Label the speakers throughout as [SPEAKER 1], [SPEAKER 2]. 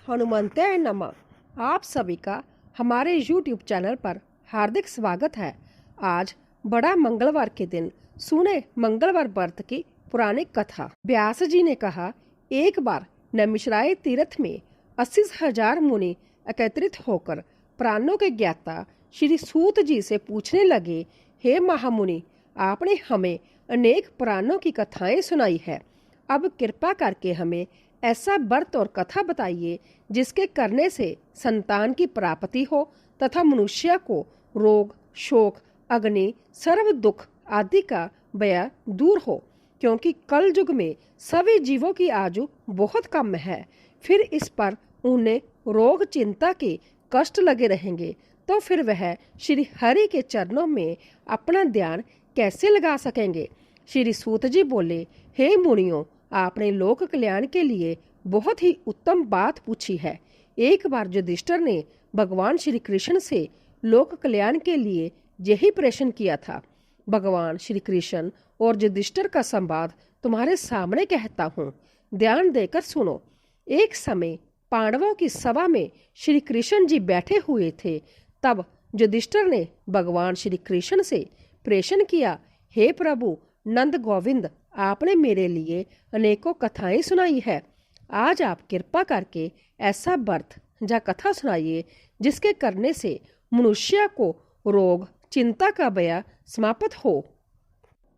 [SPEAKER 1] हनुमंते नमः। आप सभी का हमारे YouTube चैनल पर हार्दिक स्वागत है। आज बड़ा मंगलवार के दिन सुने मंगलवार व्रत की पुरानी कथा। व्यास जी ने कहा, एक बार नैमिषारण्य तीर्थ में 80,000 मुनि एकत्रित होकर प्राणों के ज्ञाता श्री सूत जी से पूछने लगे, हे महामुनि, आपने हमें अनेक पुराणों की कथाएं सुनाई है। अब कृपा करके हमें ऐसा व्रत और कथा बताइए जिसके करने से संतान की प्राप्ति हो तथा मनुष्य को रोग, शोक, अग्नि, सर्व दुख आदि का भय दूर हो, क्योंकि कल युग में सभी जीवों की आयु बहुत कम है। फिर इस पर उन्हें रोग चिंता के कष्ट लगे रहेंगे, तो फिर वह श्री हरि के चरणों में अपना ध्यान कैसे लगा सकेंगे। श्री सूत जी बोले, हे मुनियों, आपने लोक कल्याण के लिए बहुत ही उत्तम बात पूछी है। एक बार युधिष्ठिर ने भगवान श्री कृष्ण से लोक कल्याण के लिए यही प्रश्न किया था। भगवान श्री कृष्ण और युधिष्ठिर का संवाद तुम्हारे सामने कहता हूँ, ध्यान देकर सुनो। एक समय पांडवों की सभा में श्री कृष्ण जी बैठे हुए थे। तब युधिष्ठिर ने भगवान श्री कृष्ण से प्रश्न किया, हे प्रभु नंद गोविंद, आपने मेरे लिए अनेकों कथाएं सुनाई है। आज आप कृपा करके ऐसा व्रत या कथा सुनाइए जिसके करने से मनुष्य को रोग चिंता का भय समाप्त हो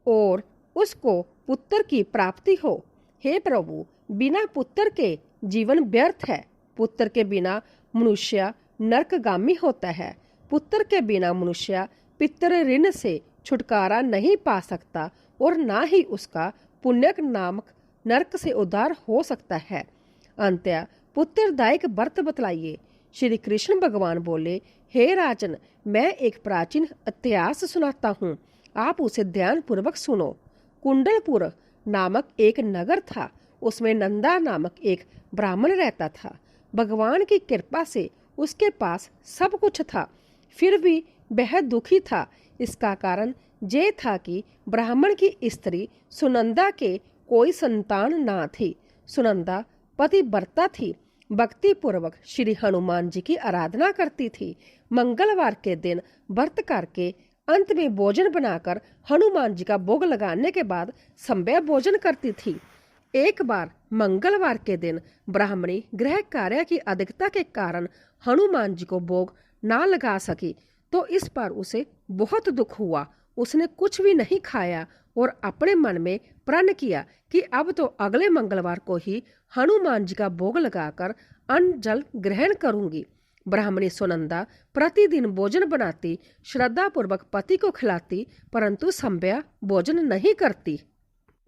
[SPEAKER 1] और उसको पुत्र की प्राप्ति हो। हे प्रभु, बिना पुत्र के जीवन व्यर्थ है। पुत्र के बिना मनुष्य नरकगामी होता है। पुत्र के बिना मनुष्य पितृ ऋण से छुटकारा नहीं पा सकता और ना ही उसका पुण्यक नामक नरक से उद्धार हो सकता है। अंत्य पुत्रदायक व्रत बतलाइए। श्री कृष्ण भगवान बोले, हे राजन, मैं एक प्राचीन इतिहास सुनाता हूँ, आप उसे ध्यान पूर्वक सुनो। कुंडलपुर नामक एक नगर था। उसमें नंदा नामक एक ब्राह्मण रहता था। भगवान की कृपा से उसके पास सब कुछ था, फिर भी वह दुखी था। इसका कारण ये था कि ब्राह्मण की स्त्री सुनंदा के कोई संतान ना थी। सुनंदा पतिव्रता थी, भक्ति पूर्वक श्री हनुमान जी की आराधना करती थी। मंगलवार के दिन व्रत करके अंत में भोजन बनाकर हनुमान जी का भोग लगाने के बाद संध्या भोजन करती थी। एक बार मंगलवार के दिन ब्राह्मणी गृह कार्य की अधिकता के कारण हनुमान जी को भोग ना लगा सकी, तो इस पर उसे बहुत दुख हुआ। उसने कुछ भी नहीं खाया और अपने मन में प्रण किया कि अब तो अगले मंगलवार को ही हनुमान जी का भोग लगाकर अन्न जल ग्रहण करूंगी। ब्राह्मणी सुनंदा प्रतिदिन भोजन बनाती, श्रद्धा पूर्वक पति को खिलाती, परंतु संध्या भोजन नहीं करती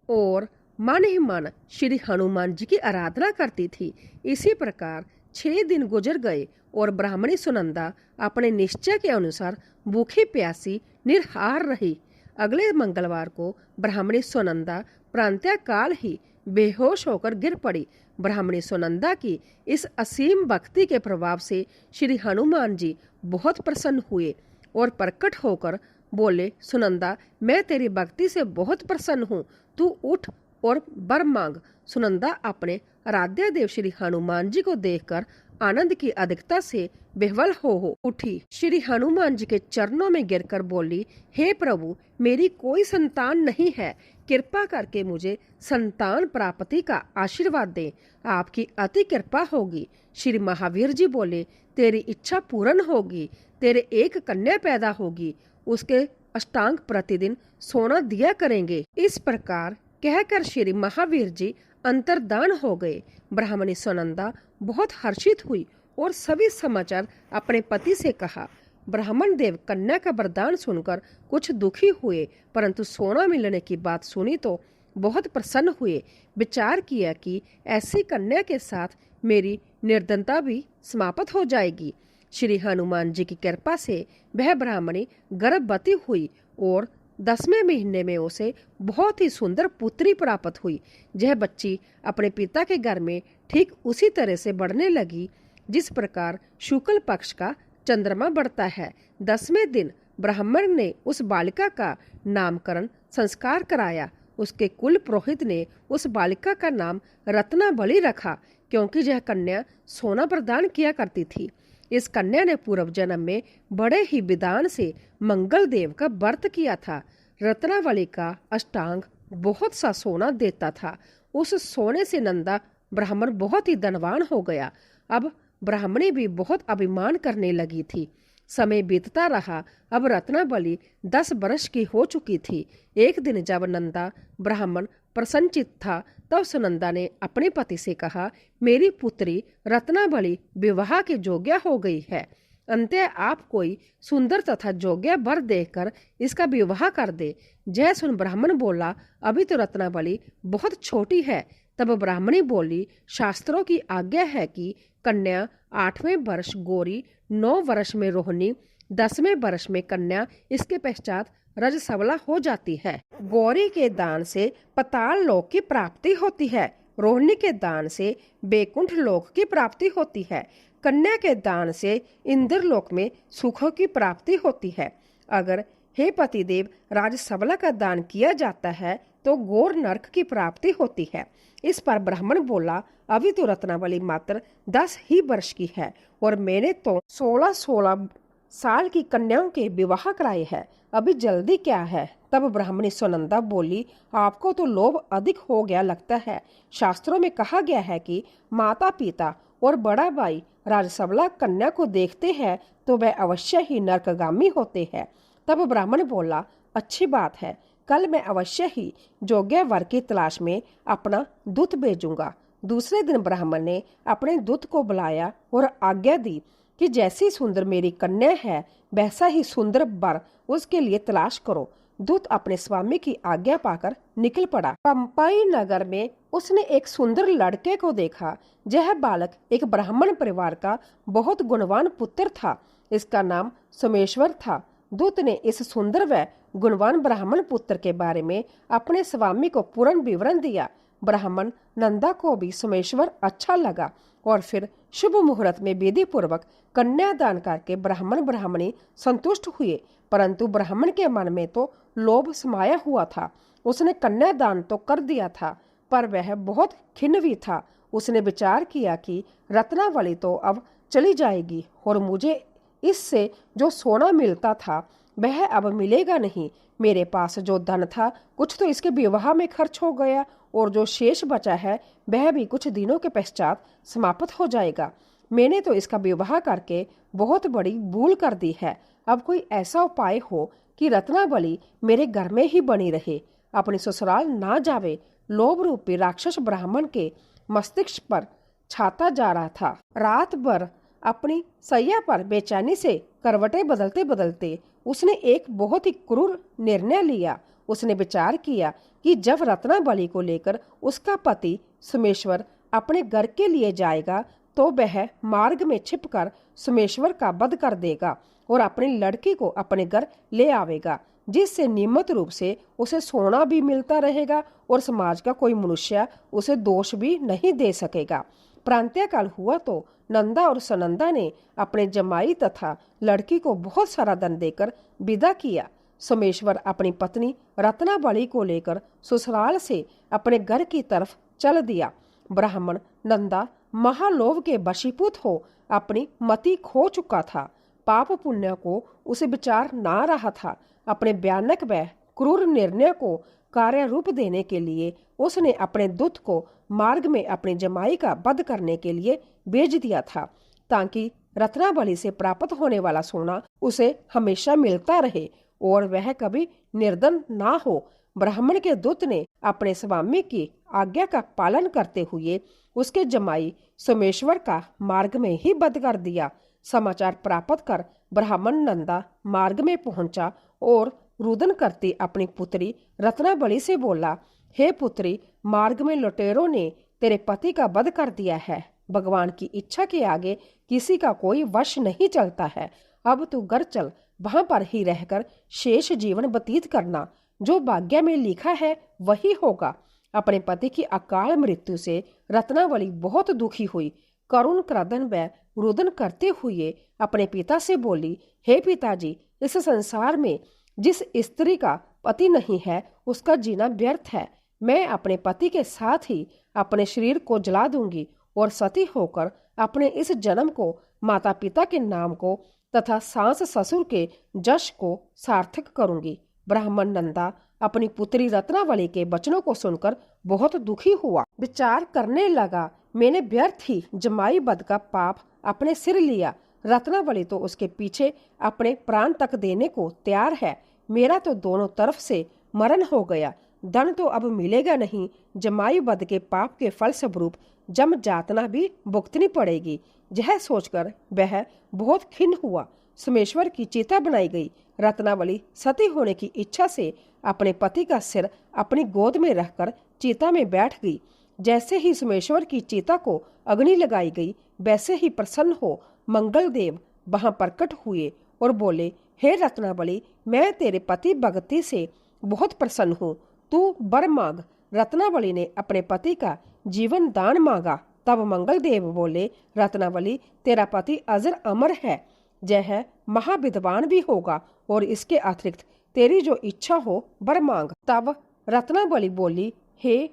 [SPEAKER 1] और मन ही मन श्री हनुमान जी की आराधना करती थी। इसी प्रकार 6 दिन गुजर गए और ब्राह्मणी सुनंदा अपने निश्चय के अनुसार भूखी प्यासी निराहार रही। अगले मंगलवार को ब्राह्मणी सुनंदा प्रातः काल ही बेहोश होकर गिर पड़ी। ब्राह्मणी सुनंदा की इस असीम भक्ति के प्रभाव से श्री हनुमान जी बहुत प्रसन्न हुए और प्रकट होकर बोले, सुनंदा, मैं तेरी भक्ति से बहुत प्रसन्न हूँ, तू उठ और वर मांग। सुनंदा अपने आराध्य देव श्री हनुमान जी को देखकर आनंद की अधिकता से बेहवल हो उठी। श्री हनुमान जी के चरणों में गिरकर बोली, हे प्रभु, मेरी कोई संतान नहीं है, कृपा करके मुझे संतान प्राप्ति का आशीर्वाद दें, आपकी अति कृपा होगी। श्री महावीर जी बोले, तेरी इच्छा पूर्ण होगी, तेरे एक कन्या पैदा होगी, उसके अष्टांग प्रतिदिन सोना दिया करेंगे। इस प्रकार कहकर श्री महावीर जी अंतर्धान हो गए। ब्राह्मणी सुनंदा बहुत हर्षित हुई और सभी समाचार अपने पति से कहा। ब्राह्मण देव कन्या का वरदान सुनकर कुछ दुखी हुए, परंतु सोना मिलने की बात सुनी तो बहुत प्रसन्न हुए। विचार किया कि ऐसी कन्या के साथ मेरी निर्धनता भी समाप्त हो जाएगी। श्री हनुमान जी की कृपा से वह ब्राह्मणी गर्भवती हुई और 10वें महीने में उसे बहुत ही सुंदर पुत्री प्राप्त हुई। यह बच्ची अपने पिता के घर में ठीक उसी तरह से बढ़ने लगी जिस प्रकार शुक्ल पक्ष का चंद्रमा बढ़ता है। 10वें दिन ब्राह्मण ने उस बालिका का नामकरण संस्कार कराया उसके कुल पुरोहित ने उस बालिका का नाम रत्नावली रखा, क्योंकि यह कन्या सोना प्रदान किया करती थी। इस कन्या ने पूर्व जन्म में बड़े ही विधान से मंगल देव का व्रत किया था। रत्नावली का अष्टांग बहुत सा सोना देता था। उस सोने से नंदा ब्राह्मण बहुत ही धनवान हो गया। अब ब्राह्मणी भी बहुत अभिमान करने लगी थी। समय बीतता रहा। अब रत्नावली 10 वर्ष की हो चुकी थी। एक दिन जब नंदा ब्राह्मण प्रसन्नचित था, तब सुनंदा ने अपने पति से कहा, मेरी पुत्री रत्नावली विवाह के योग्य हो गई है। अंतः आप कोई सुंदर तथा योग्य वर देकर इसका विवाह कर दे। जय सुन ब्राह्मण बोला, अभी तो रत्नावली बहुत छोटी है। तब ब्राह्मणी बोली, शास्त्रों की आज्ञा है कि कन्या 8वें वर्ष गौरी, 9 वर्ष में रोहिणी, 10वें वर्ष में कन्या, इसके पश्चात रजसवला हो जाती है। गौरी के दान से पाताल लोक की प्राप्ति होती है, रोहिणी के दान से बैकुंठ लोक की प्राप्ति होती है, कन्या के दान से इंद्र लोक में सुखों की प्राप्ति होती है। अगर हे पतिदेव राजसवला का दान किया जाता है तो गौर नरक की प्राप्ति होती है। इस पर ब्राह्मण बोला, अभी तो रत्नावली मात्र 10 ही वर्ष की है और मैंने तो 16-16 साल की कन्याओं के विवाह कराए हैं, अभी जल्दी क्या है। तब ब्राह्मणी सुनंदा बोली, आपको तो लोभ अधिक हो गया लगता है। शास्त्रों में कहा गया है कि माता पिता और बड़ा भाई राजसवला कन्या को देखते हैं तो वह अवश्य ही नरकगामी होते हैं। तब ब्राह्मण बोला, अच्छी बात है, कल मैं अवश्य ही योग्य वर की तलाश में अपना दूत भेजूंगा। दूसरे दिन ब्राह्मण ने अपने दूत को बुलाया और आज्ञा दी कि जैसी सुंदर मेरी कन्या है वैसा ही सुंदर वर उसके लिए तलाश करो। दूत अपने स्वामी की आज्ञा पाकर निकल पड़ा। पंपाई नगर में उसने एक सुंदर लड़के को देखा। यह बालक एक ब्राह्मण परिवार का बहुत गुणवान पुत्र था। इसका नाम सोमेश्वर था। दूत ने इस सुंदर व गुणवान ब्राह्मण पुत्र के बारे में अपने स्वामी को पूर्ण विवरण दिया। ब्राह्मण नंदा को भी सोमेश्वर अच्छा लगा और फिर शुभ मुहूर्त में विधि पूर्वक कन्यादान करके ब्राह्मण ब्राह्मणी संतुष्ट हुए। परंतु ब्राह्मण के मन में तो लोभ समाया हुआ था। उसने कन्यादान तो कर दिया था, पर वह बहुत खिन्न भी था। उसने विचार किया कि रत्नावली तो अब चली जाएगी और मुझे इससे जो सोना मिलता था वह अब मिलेगा नहीं। मेरे पास जो धन था कुछ तो इसके विवाह में खर्च हो गया और जो शेष बचा है वह भी कुछ दिनों के पश्चात समाप्त हो जाएगा। मैंने तो इसका विवाह करके बहुत बड़ी भूल कर दी है। अब कोई ऐसा उपाय हो कि रत्नावली मेरे घर में ही बनी रहे, अपने ससुराल ना जावे। लोभ रूपी राक्षस ब्राह्मण के मस्तिष्क पर छाता जा रहा था। रात भर अपनी सैया पर बेचैनी से करवटें बदलते बदलते उसने एक बहुत ही क्रूर निर्णय लिया। उसने विचार किया कि जब रत्नावली को लेकर उसका पति सोमेश्वर अपने घर के लिए जाएगा तो वह मार्ग में छिपकर सोमेश्वर का वध कर देगा और अपनी लड़की को अपने घर ले आवेगा, जिससे नियमित रूप से उसे सोना भी मिलता रहेगा और समाज का कोई मनुष्य उसे दोष भी नहीं दे सकेगा। प्रांतःकाल हुआ तो नंदा और सुनंदा ने अपने जमाई तथा लड़की को बहुत सारा धन देकर विदा किया। सोमेश्वर अपनी पत्नी रत्नावली को लेकर ससुराल से अपने घर की तरफ चल दिया। ब्राह्मण नंदा महालोभ के वशीभूत हो अपनी मति खो चुका था। पाप पुण्य को उसे विचार ना रहा था। अपने भयानक व क्रूर निर्णय को कार्य रूप देने के लिए उसने अपने दूत को मार्ग में अपने जमाई का वध करने के लिए भेज दिया था, ताकि रत्नावली से प्राप्त होने वाला सोना उसे हमेशा मिलता रहे और वह कभी निर्धन ना हो। ब्राह्मण के दूत ने अपने स्वामी की आज्ञा का पालन करते हुए उसके जमाई सोमेश्वर का मार्ग में ही वध कर दिया। समाचार प्राप्त कर ब्राह्मण नंदा मार्ग में पहुंचा और रुदन करती अपनी पुत्री रत्नावली से बोला, हे पुत्री, मार्ग में लुटेरों ने तेरे पति का वध कर दिया है। भगवान की इच्छा के आगे किसी का कोई वश नहीं चलता है। अब तू घर चल, वहां पर ही रहकर शेष जीवन व्यतीत करना। जो भाग्य में लिखा है वही होगा। अपने पति की अकाल मृत्यु से रत्नावली बहुत दुखी हुई। करुण क्रदन व रुदन करते हुए अपने पिता से बोली, हे पिताजी, इस संसार में जिस स्त्री का पति नहीं है उसका जीना व्यर्थ है। मैं अपने पति के साथ ही अपने शरीर को जला दूंगी और सती होकर अपने इस जन्म को, माता पिता के नाम को तथा सास ससुर के जश को सार्थक करूंगी। ब्राह्मण नंदा अपनी पुत्री रत्नावली के वचनों को सुनकर बहुत दुखी हुआ। विचार करने लगा, मैंने व्यर्थ ही जमाई बद का पाप अपने सिर लिया। रत्नावली तो उसके पीछे अपने प्राण तक देने को तैयार है। मेरा तो दोनों तरफ से मरण हो गया। धन तो अब मिलेगा नहीं। जमाई बद के पाप के फल स्वरूप जम जातना भी भुगतनी पड़ेगी। यह सोचकर वह बहुत खिन्न हुआ। सोमेश्वर की चिता बनाई गई। रत्नावली सती होने की इच्छा से अपने पति का सिर अपनी गोद में रखकर चिता में बैठ गई। जैसे ही सोमेश्वर की चिता को अग्नि लगाई गई, वैसे ही प्रसन्न हो मंगल देव वहां प्रकट हुए और बोले, हे रत्नावली, मैं तेरे पति भगति से बहुत प्रसन्न हूँ, तू वर मांग। रत्नावली ने अपने पति का जीवन दान मांगा। तब मंगल देव बोले, रत्नावली, तेरा पति अजर अमर है, यह महाविद्वान भी होगा और इसके अतिरिक्त तेरी जो इच्छा हो वर मांग। तब रत्नावली बोली, हे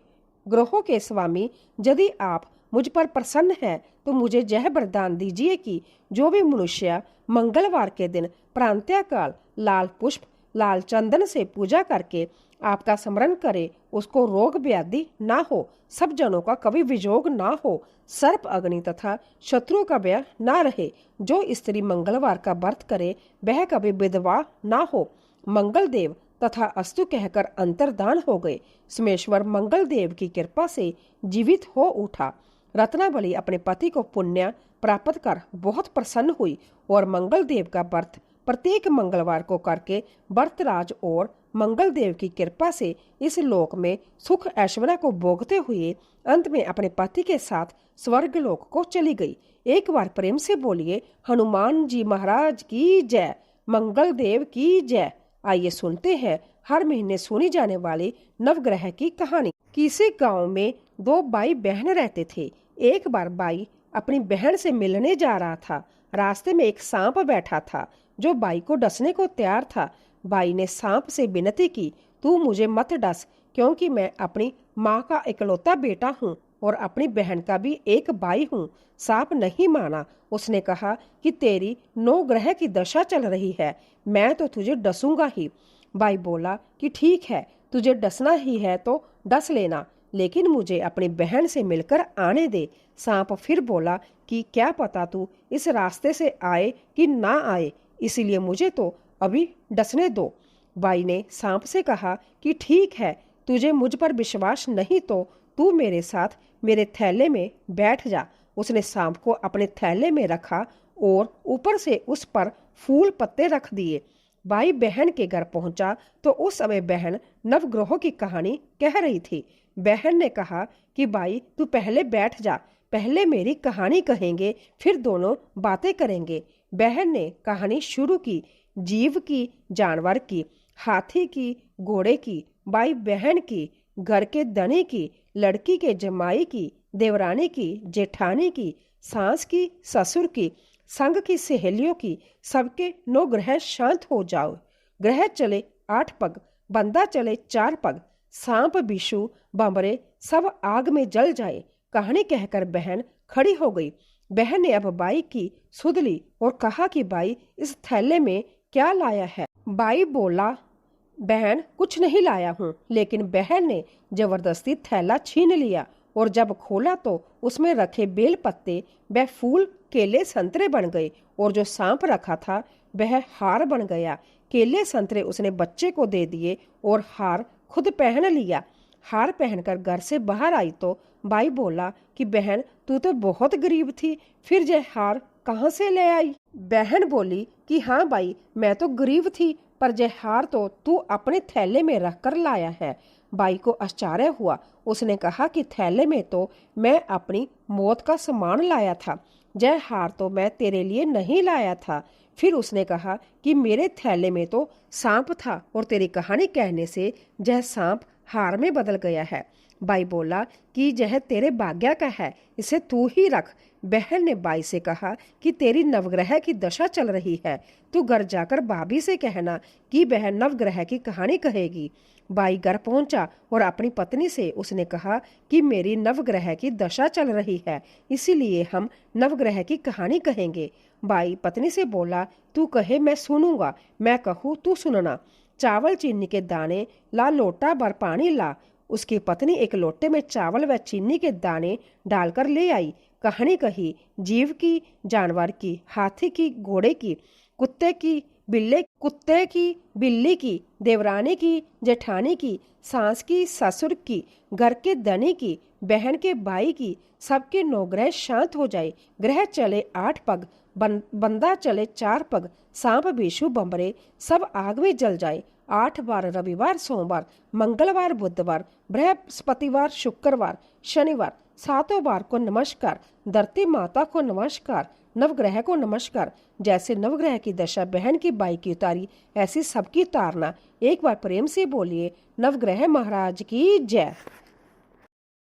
[SPEAKER 1] ग्रहों के स्वामी, यदि आप मुझ पर प्रसन्न हैं तो मुझे यह वरदान दीजिए कि जो भी मनुष्य मंगलवार के दिन प्रांतःकाल लाल पुष्प लाल चंदन से पूजा करके आपका स्मरण करे, उसको रोग व्याधि ना हो, सब जनों का कभी विजोग ना हो, सर्प अग्नि तथा शत्रुओं का व्यय ना रहे। जो स्त्री मंगलवार का व्रत करे वह कभी विधवा ना हो। मंगल देव तथा अस्तु कहकर अंतर्धान हो गए। सोमेश्वर मंगल देव की कृपा से जीवित हो उठा। रत्नावली अपने पति को पुण्य प्राप्त कर बहुत प्रसन्न हुई और मंगल देव का व्रत प्रत्येक मंगलवार को करके व्रतराज और मंगल देव की कृपा से इस लोक में सुख ऐश्वर्य को भोगते हुए अंत में अपने पति के साथ स्वर्ग लोक को चली गई। एक बार प्रेम से बोलिए, हनुमान जी महाराज की जय, मंगल देव की जय। आइए सुनते हैं हर महीने सुनी जाने वाली नवग्रह की कहानी। किसी गांव में दो भाई बहन रहते थे। एक बार भाई अपनी बहन से मिलने जा रहा था। रास्ते में एक सांप बैठा था जो भाई को डसने को तैयार था। भाई ने सांप से विनती की, तू मुझे मत डस, क्योंकि मैं अपनी माँ का इकलौता बेटा हूँ और अपनी बहन का भी एक भाई हूँ। सांप नहीं माना। उसने कहा कि तेरी 9 ग्रह की दशा चल रही है, मैं तो तुझे डसूंगा ही। भाई बोला कि ठीक है, तुझे डसना ही है तो डस लेना, लेकिन मुझे अपनी बहन से मिलकर आने दे। सांप फिर बोला कि क्या पता तू इस रास्ते से आए कि ना आए, इसीलिए मुझे तो अभी डसने दो। भाई ने सांप से कहा कि ठीक है, तुझे मुझ पर विश्वास नहीं तो तू मेरे साथ मेरे थैले में बैठ जा। उसने सांप को अपने थैले में रखा और ऊपर से उस पर फूल पत्ते रख दिए। भाई बहन के घर पहुंचा तो उस समय बहन नवग्रहों की कहानी कह रही थी। बहन ने कहा कि भाई तू पहले बैठ जा, पहले मेरी कहानी कहेंगे फिर दोनों बातें करेंगे। बहन ने कहानी शुरू की। जीव की, जानवर की, हाथी की, घोड़े की, भाई बहन की, घर के धनी की, लड़की के जमाई की, देवरानी की, जेठानी की, सास की, ससुर की, संग की सहेलियों की, सबके 9 ग्रह शांत हो जाओ। ग्रह चले 8 पग, बंदा चले 4 पग, सांप बिशु बमरे सब आग में जल जाए। कहानी कहकर बहन खड़ी हो गई। बहन ने अब बाई की सुध ली और कहा कि बाई इस थैले में क्या लाया है। बाई बोला, बहन कुछ नहीं लाया हूँ। लेकिन बहन ने जबरदस्ती थैला छीन लिया और जब खोला तो उसमें रखे बेल पत्ते व फूल केले संतरे बन गए और जो सांप रखा था वह हार बन गया। केले संतरे उसने बच्चे को दे दिए और हार खुद पहन लिया। हार पहनकर घर से बाहर आई तो बाई बोला कि बहन तू तो बहुत गरीब थी, फिर यह हार कहाँ से ले आई। बहन बोली कि हाँ बाई, मैं तो गरीब थी, पर यह हार तो तू अपने थैले में रख कर लाया है। बाई को आश्चर्य हुआ। उसने कहा कि थैले में तो मैं अपनी मौत का सामान लाया था, यह हार तो मैं तेरे लिए नहीं लाया था। फिर उसने कहा कि मेरे थैले में तो सांप था और तेरी कहानी कहने से यह सांप हार में बदल गया है। बाई बोला कि यह तेरे भाग्य का है, इसे तू ही रख। बहन ने बाई से कहा कि तेरी नवग्रह की दशा चल रही है, तू घर जाकर भाभी से कहना कि वह नवग्रह की कहानी कहेगी। बाई घर पहुंचा और अपनी पत्नी से उसने कहा कि मेरी नवग्रह की दशा चल रही है, इसीलिए हम नवग्रह की कहानी कहेंगे। बाई पत्नी से बोला, तू कहे मैं सुनूंगा, मैं कहूँ तू सुनना। चावल चीनी के दाने ला, लोटा भर पानी ला। उसकी पत्नी एक लोटे में चावल व चीनी के दाने डालकर ले आई। कहानी कही, जीव की, जानवर की, हाथी की, घोड़े की, कुत्ते की, बिल्ली की, देवरानी की, जेठानी की, सास की, ससुर की, घर के धनी की, बहन के भाई की, सबके 9 ग्रह शांत हो जाए। ग्रह चले 8 पग, बंदा चले 4 पग, सांप बिच्छू बम्बरे सब आग में जल जाए। 8 बार रविवार, सोमवार, मंगलवार, बुधवार, बृहस्पतिवार, शुक्रवार, शनिवार, 7 बार को नमस्कार। धरती माता को नमस्कार, नवग्रह को नमस्कार। जैसे नवग्रह की दशा बहन की बाई की उतारी, ऐसी सबकी तारना। एक बार प्रेम से बोलिए, नवग्रह महाराज की जय।